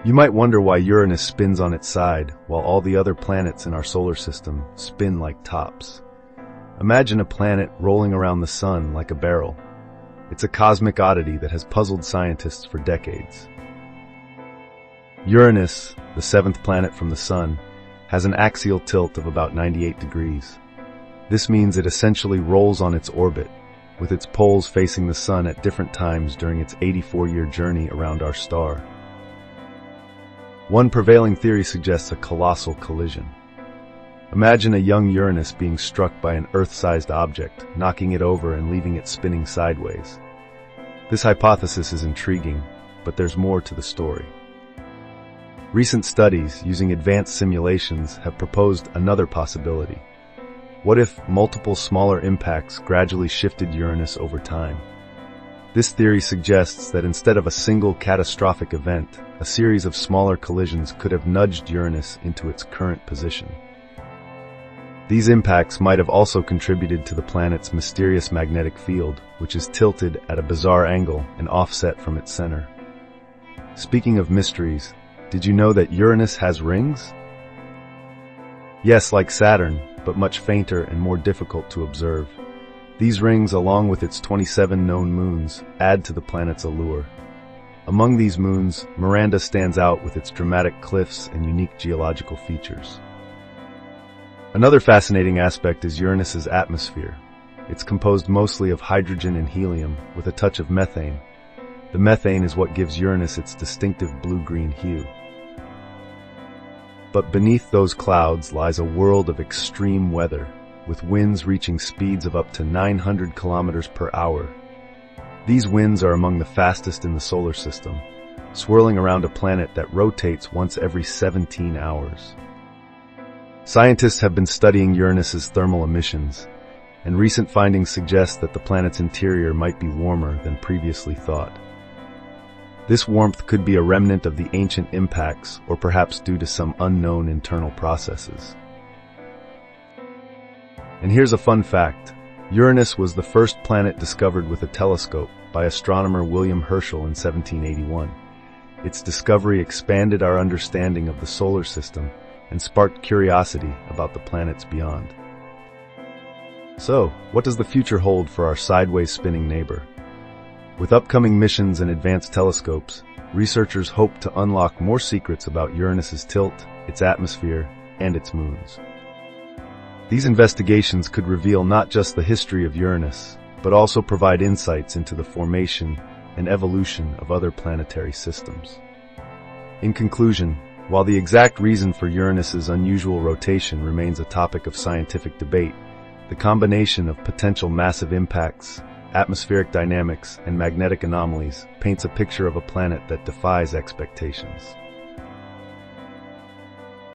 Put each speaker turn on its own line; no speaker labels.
You might wonder why Uranus spins on its side, while all the other planets in our solar system spin like tops. Imagine a planet rolling around the sun like a barrel. It's a cosmic oddity that has puzzled scientists for decades. Uranus, the seventh planet from the sun, has an axial tilt of about 98 degrees. This means it essentially rolls on its orbit, with its poles facing the sun at different times during its 84-year journey around our star. One prevailing theory suggests a colossal collision. Imagine a young Uranus being struck by an Earth-sized object, knocking it over and leaving it spinning sideways. This hypothesis is intriguing, but there's more to the story. Recent studies using advanced simulations have proposed another possibility. What if multiple smaller impacts gradually shifted Uranus over time? This theory suggests that instead of a single catastrophic event, a series of smaller collisions could have nudged Uranus into its current position. These impacts might have also contributed to the planet's mysterious magnetic field, which is tilted at a bizarre angle and offset from its center. Speaking of mysteries, did you know that Uranus has rings? Yes, like Saturn, but much fainter and more difficult to observe. These rings, along with its 27 known moons, add to the planet's allure. Among these moons, Miranda stands out with its dramatic cliffs and unique geological features. Another fascinating aspect is Uranus's atmosphere. It's composed mostly of hydrogen and helium, with a touch of methane. The methane is what gives Uranus its distinctive blue-green hue. But beneath those clouds lies a world of extreme weather, with winds reaching speeds of up to 900 kilometers per hour. These winds are among the fastest in the solar system, swirling around a planet that rotates once every 17 hours. Scientists have been studying Uranus's thermal emissions, and recent findings suggest that the planet's interior might be warmer than previously thought. This warmth could be a remnant of the ancient impacts, or perhaps due to some unknown internal processes. And here's a fun fact. Uranus was the first planet discovered with a telescope by astronomer William Herschel in 1781. Its discovery expanded our understanding of the solar system and sparked curiosity about the planets beyond. So, what does the future hold for our sideways spinning neighbor? With upcoming missions and advanced telescopes, researchers hope to unlock more secrets about Uranus's tilt, its atmosphere, and its moons. These investigations could reveal not just the history of Uranus, but also provide insights into the formation and evolution of other planetary systems. In conclusion, while the exact reason for Uranus's unusual rotation remains a topic of scientific debate, the combination of potential massive impacts, atmospheric dynamics, and magnetic anomalies paints a picture of a planet that defies expectations.